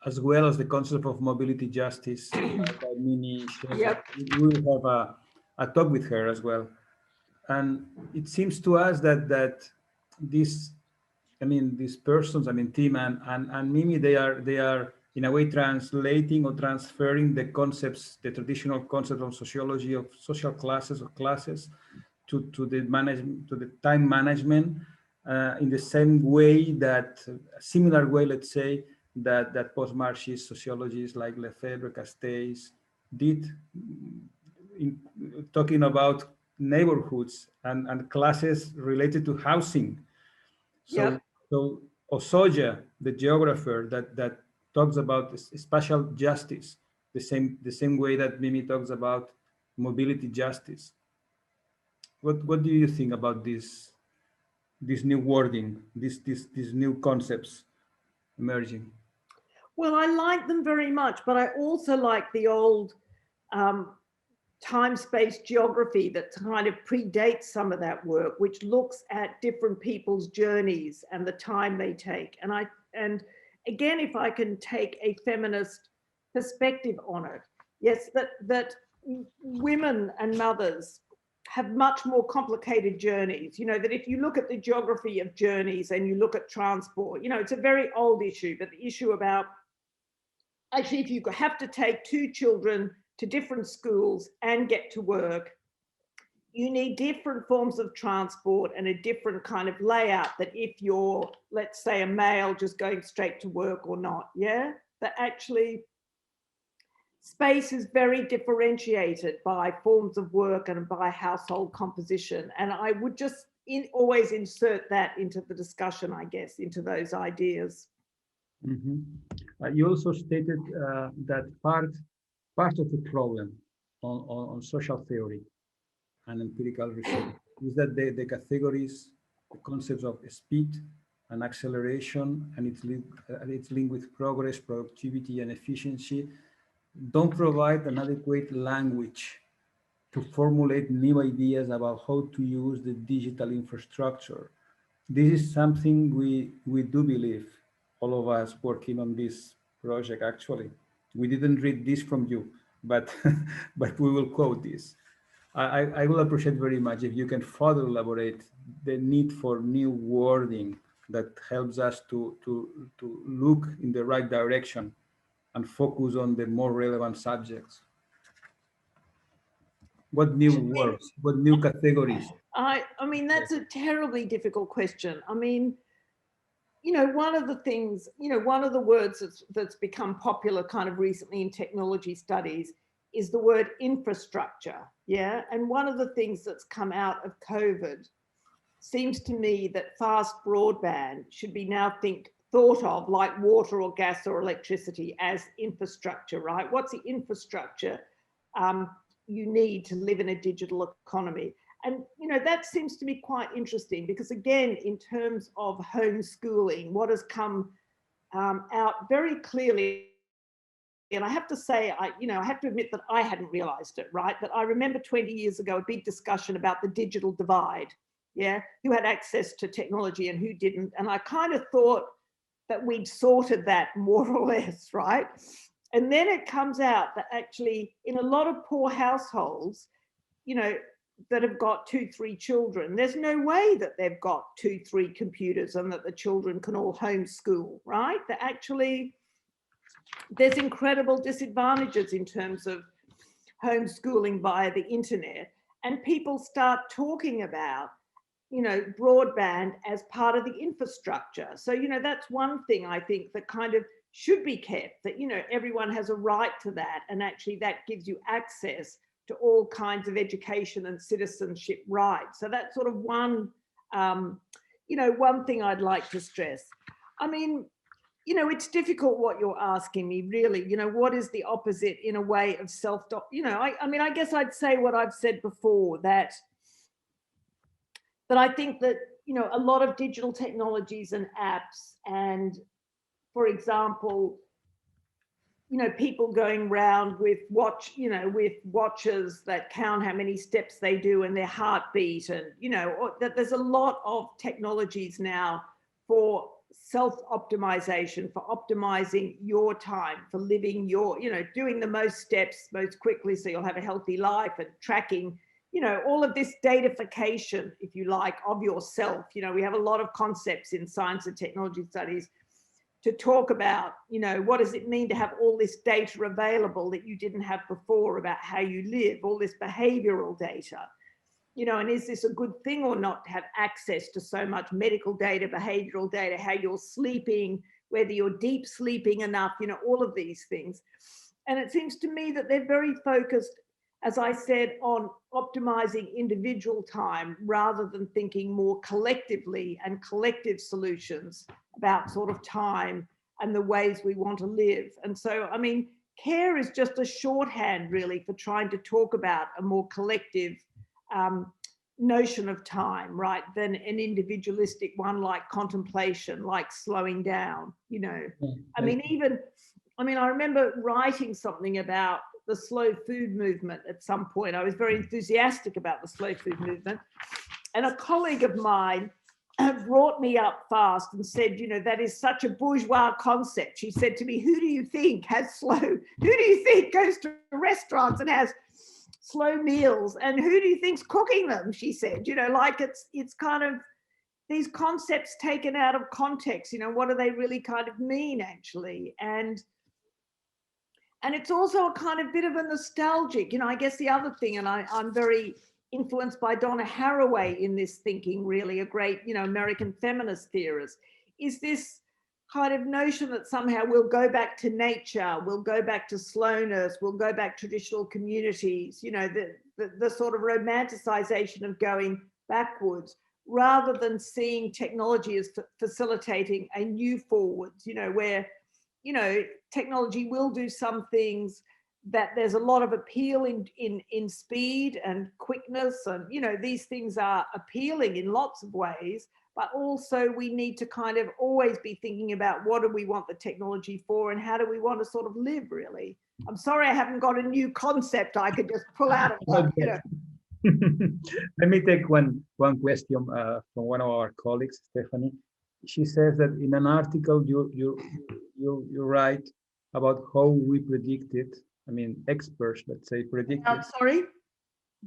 as well as the concept of mobility justice by Mimi Shepherd. Yep. We will have a talk with her as well. And it seems to us that these persons, Tim and Mimi, they are in a way translating or transferring the concepts, the traditional concept of sociology of social classes or classes, to the time management, in the same way that, a similar way, let's say, that post-Marxist sociologists like Lefebvre, Castells did, in talking about neighborhoods and classes related to housing. So, Yep. so Osoja, the geographer, that talks about spatial justice, the same way that Mimi talks about mobility justice. What do you think about this new wording, these new concepts emerging? Well, I like them very much, but I also like the old time-space geography that kind of predates some of that work, which looks at different people's journeys and the time they take. And again, if I can take a feminist perspective on it, yes, that women and mothers have much more complicated journeys. That if you look at the geography of journeys and you look at transport, it's a very old issue, but the issue about, actually, if you have to take two children to different schools and get to work, you need different forms of transport and a different kind of layout that if you're, let's say, a male just going straight to work or not, yeah? That actually space is very differentiated by forms of work and by household composition. And I would just always insert that into the discussion, I guess, into those ideas. You also stated that part of the problem on social theory and empirical research is that the categories, the concepts of speed and acceleration, and it's linked with progress, productivity, and efficiency, don't provide an adequate language to formulate new ideas about how to use the digital infrastructure. This is something we do believe, all of us working on this project, actually. We didn't read this from you, but, but we will quote this. I will appreciate very much if you can further elaborate the need for new wording that helps us to look in the right direction and focus on the more relevant subjects. What new words, what new categories? I mean, that's a terribly difficult question. I mean, one of the things, one of the words that's become popular kind of recently in technology studies is the word infrastructure, yeah? And one of the things that's come out of COVID seems to me that fast broadband should be now thought of like water or gas or electricity as infrastructure, right? What's the infrastructure you need to live in a digital economy? And, that seems to be quite interesting because, again, in terms of homeschooling, what has come out very clearly, and I have to say, I have to admit that I hadn't realized it, right? That I remember 20 years ago, a big discussion about the digital divide, yeah? Who had access to technology and who didn't. And I kind of thought that we'd sorted that more or less, right? And then it comes out that actually in a lot of poor households, that have got 2-3 children, there's no way that they've got 2-3 computers and that the children can all homeschool, right? That actually there's incredible disadvantages in terms of homeschooling via the internet, and people start talking about broadband as part of the infrastructure. So that's one thing I think that kind of should be kept, that everyone has a right to that, and actually that gives you access to all kinds of education and citizenship rights. So that's sort of one, one thing I'd like to stress. I mean, it's difficult what you're asking me, really. What is the opposite in a way of I mean, I guess I'd say what I've said before, that I think that, a lot of digital technologies and apps and, for example, people going around with watches that count how many steps they do and their heartbeat, and that there's a lot of technologies now for self-optimization, for optimizing your time, for living your, doing the most steps most quickly so you'll have a healthy life, and tracking, all of this datafication, if you like, of yourself. We have a lot of concepts in science and technology studies to talk about, what does it mean to have all this data available that you didn't have before about how you live, all this behavioral data, and is this a good thing or not to have access to so much medical data, behavioral data, how you're sleeping, whether you're deep sleeping enough, all of these things. And it seems to me that they're very focused, as I said, on optimizing individual time rather than thinking more collectively and collective solutions about sort of time and the ways we want to live. And so, I mean, care is just a shorthand really for trying to talk about a more collective notion of time, right, than an individualistic one like contemplation, like slowing down, I mean, I remember writing something about the slow food movement at some point. I was very enthusiastic about the slow food movement. And a colleague of mine brought me up fast and said, that is such a bourgeois concept. She said to me, who do you think goes to restaurants and has slow meals? And who do you think's cooking them? She said, like it's kind of these concepts taken out of context, what do they really kind of mean actually? And it's also a kind of bit of a nostalgic, I guess the other thing, and I'm very influenced by Donna Haraway in this thinking, really, a great, American feminist theorist, is this kind of notion that somehow we'll go back to nature, we'll go back to slowness, we'll go back to traditional communities, the sort of romanticization of going backwards, rather than seeing technology as facilitating a new forwards, where, technology will do some things that there's a lot of appeal in speed and quickness, and these things are appealing in lots of ways, but also we need to kind of always be thinking about what do we want the technology for and how do we want to sort of live, really. I'm sorry I haven't got a new concept I could just pull out of that. Let me take one question from one of our colleagues, Stephanie. She says that in an article you write about how we predicted, experts, let's say, predicted. I'm sorry?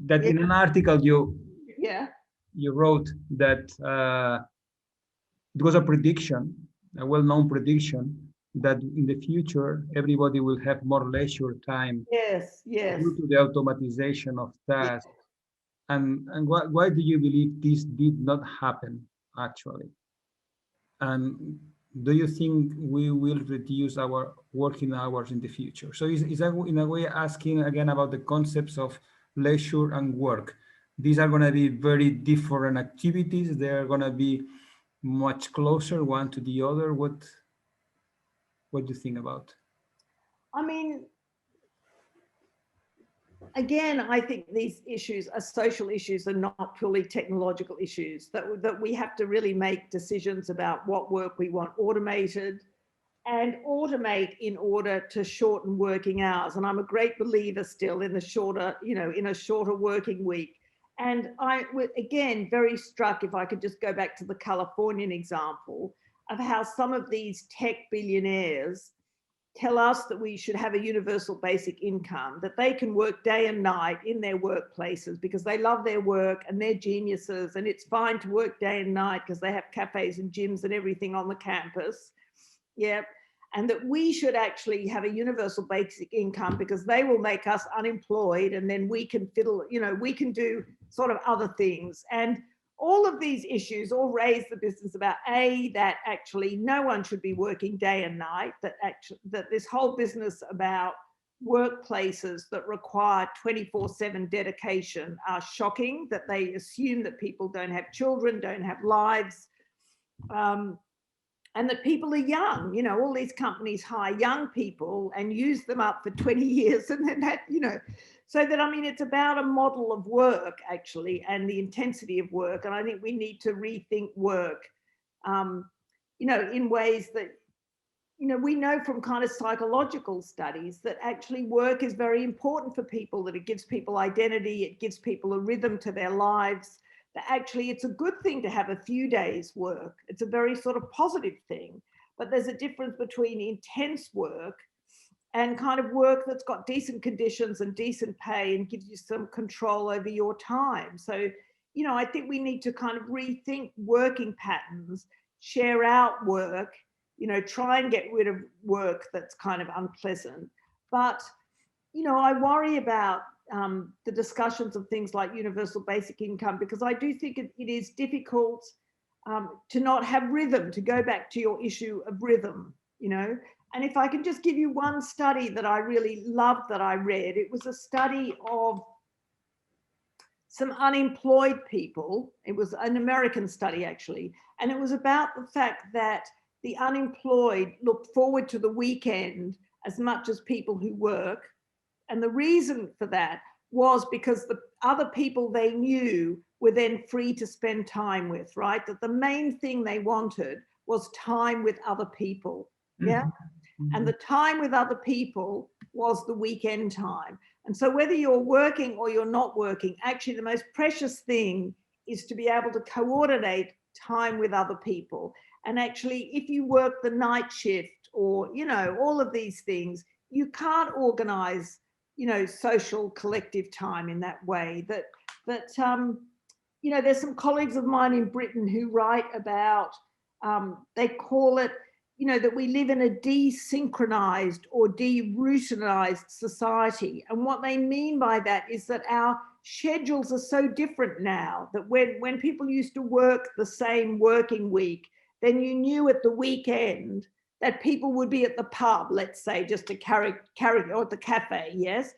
That in an article you wrote that it was a prediction, a well-known prediction, that in the future everybody will have more leisure time. Yes. Due to the automatization of tasks. And why do you believe this did not happen actually? And do you think we will reduce our working hours in the future? So is that in a way asking again about the concepts of leisure and work? These are going to be very different activities. They're going to be much closer one to the other. What do you think about? Again, I think these issues are social issues and not purely technological issues, that we have to really make decisions about what work we want automated, and automate in order to shorten working hours. And I'm a great believer still in the shorter, in a shorter working week. And I was, again, very struck, if I could just go back to the Californian example, of how some of these tech billionaires tell us that we should have a universal basic income, that they can work day and night in their workplaces because they love their work and they're geniuses, and it's fine to work day and night because they have cafes and gyms and everything on the campus. Yeah. And that we should actually have a universal basic income because they will make us unemployed, and then we can fiddle, we can do sort of other things. And all of these issues all raise the business about that actually no one should be working day and night, that this whole business about workplaces that require 24/7 dedication are shocking, that they assume that people don't have children, don't have lives, and that people are young. All these companies hire young people and use them up for 20 years, and then that, so that, it's about a model of work actually, and the intensity of work. And I think we need to rethink work, in ways that, we know from kind of psychological studies that actually work is very important for people, that it gives people identity, it gives people a rhythm to their lives, that actually it's a good thing to have a few days work. It's a very sort of positive thing, but there's a difference between intense work and kind of work that's got decent conditions and decent pay and gives you some control over your time. So, I think we need to kind of rethink working patterns, share out work, try and get rid of work that's kind of unpleasant. But, I worry about the discussions of things like universal basic income, because I do think it is difficult to not have rhythm, to go back to your issue of rhythm, And if I can just give you one study that I really loved that I read, it was a study of some unemployed people. It was an American study actually, and it was about the fact that the unemployed looked forward to the weekend as much as people who work. And the reason for that was because the other people they knew were then free to spend time with, right? That the main thing they wanted was time with other people, yeah? Mm-hmm. And the time with other people was the weekend time. And so whether you're working or you're not working, actually the most precious thing is to be able to coordinate time with other people. And actually, if you work the night shift or, all of these things, you can't organize, social collective time in that way. There's some colleagues of mine in Britain who write about, they call it, that we live in a desynchronized or deroutinized society. And what they mean by that is that our schedules are so different now that when people used to work the same working week, then you knew at the weekend that people would be at the pub, let's say, just to carry or at the cafe, yes?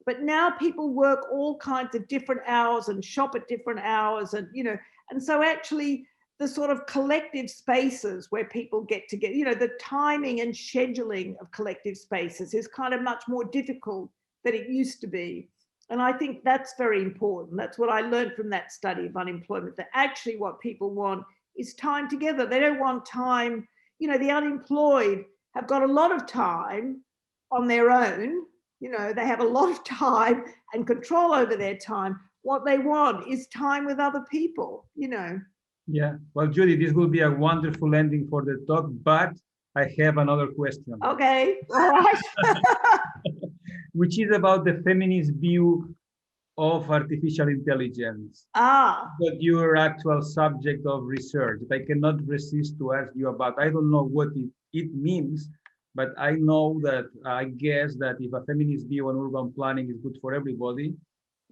But now people work all kinds of different hours and shop at different hours, and, you know, and so actually the sort of collective spaces where people get together, you know, the timing and scheduling of collective spaces is kind of much more difficult than it used to be. And I think that's very important. That's what I learned from that study of unemployment, that actually what people want is time together. They don't want time, you know, the unemployed have got a lot of time on their own. You know, they have a lot of time and control over their time. What they want is time with other people, you know. Yeah. Well, Judy, this will be a wonderful ending for the talk, but I have another question. Okay, all right. Which is about the feminist view of artificial intelligence. But your actual subject of research. I cannot resist to ask you about. I don't know what it means, but I know that I guess that if a feminist view on urban planning is good for everybody,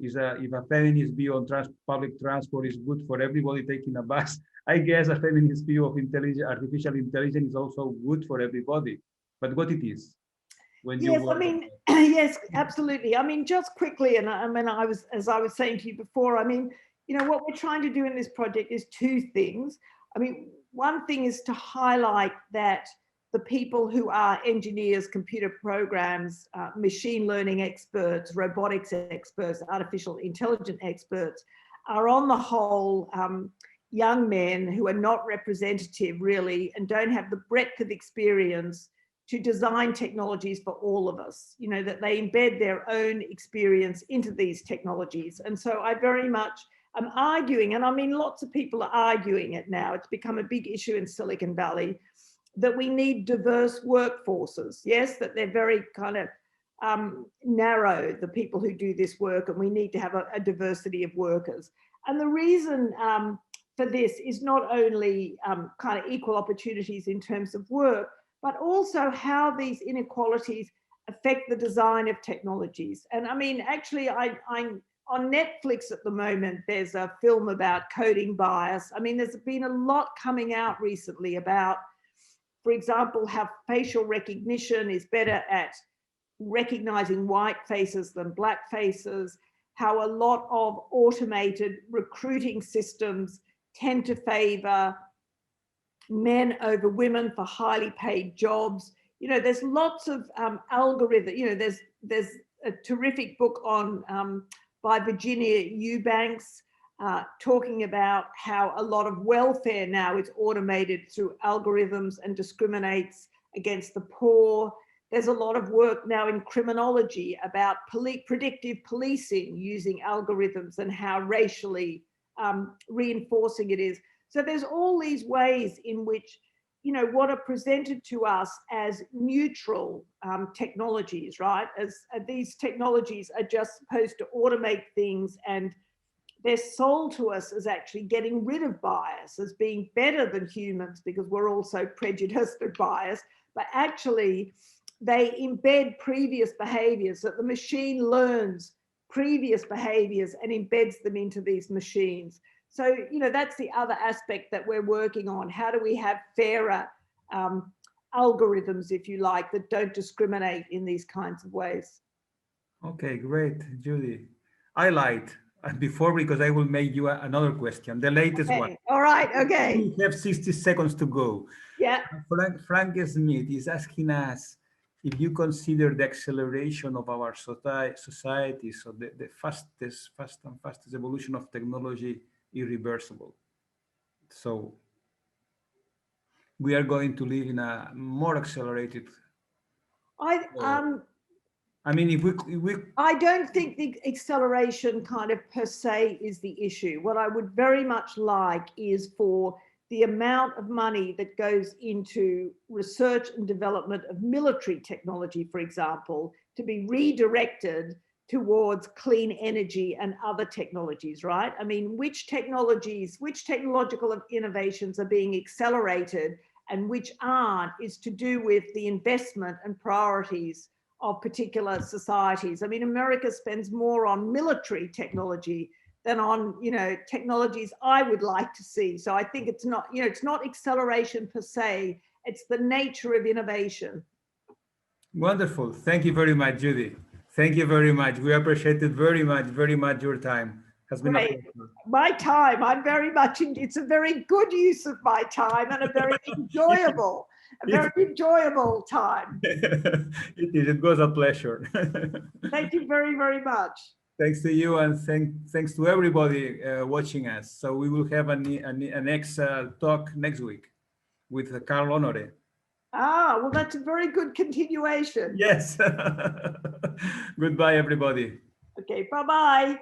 if a feminist view on public transport is good for everybody taking a bus, I guess a feminist view of artificial intelligence is also good for everybody. But what it is? When yes, I mean, yes, absolutely. I mean, just quickly, and I mean, as I was saying to you before, I mean, you know, what we're trying to do in this project is two things. I mean, one thing is to highlight that the people who are engineers, computer programs, machine learning experts, robotics experts, artificial intelligence experts are on the whole young men who are not representative really and don't have the breadth of experience to design technologies for all of us, you know, that they embed their own experience into these technologies. And so I very much am arguing, and I mean, lots of people are arguing it now, it's become a big issue in Silicon Valley, that we need diverse workforces. Yes, that they're very kind of narrow, the people who do this work, and we need to have a diversity of workers. And the reason for this is not only kind of equal opportunities in terms of work, but also how these inequalities affect the design of technologies. And I mean, actually, I'm on Netflix at the moment, there's a film about coding bias. I mean, there's been a lot coming out recently about, for example, how facial recognition is better at recognizing white faces than black faces, how a lot of automated recruiting systems tend to favor men over women for highly paid jobs. You know, there's lots of algorithms. You know, there's a terrific book on by Virginia Eubanks talking about how a lot of welfare now is automated through algorithms and discriminates against the poor. There's a lot of work now in criminology about predictive policing using algorithms and how racially reinforcing it is. So there's all these ways in which, you know, what are presented to us as neutral technologies, right? As these technologies are just supposed to automate things, and they're sold to us as actually getting rid of bias, as being better than humans because we're also prejudiced or biased, but actually they embed previous behaviors, that the machine learns previous behaviors and embeds them into these machines. So, you know, that's the other aspect that we're working on. How do we have fairer algorithms, if you like, that don't discriminate in these kinds of ways? Okay, great, Judy. I lied before because I will make you another question, the latest one. All right, okay. We have 60 seconds to go. Yeah. Frank Smith is asking us if you consider the acceleration of our society, so the fastest evolution of technology irreversible. So we are going to live in a more accelerated. I mean, if we I don't think the acceleration kind of per se is the issue. What I would very much like is for the amount of money that goes into research and development of military technology, for example, to be redirected towards clean energy and other technologies, right? I mean, which technological innovations are being accelerated and which aren't is to do with the investment and priorities of particular societies. I mean, America spends more on military technology than on, technologies I would like to see. So I think it's not, it's not acceleration per se, it's the nature of innovation. Wonderful. Thank you very much, Judy. Thank you very much. We appreciate it very much your time. Has been a Great. pleasure. My time, it's a very good use of my time and a very enjoyable, time. It was a pleasure. Thank you very, very much. Thanks to you, and thanks to everybody watching us. So we will have a next talk next week with Carl Honore. Ah, well, that's a very good continuation. Yes. Goodbye, everybody. Okay, bye-bye.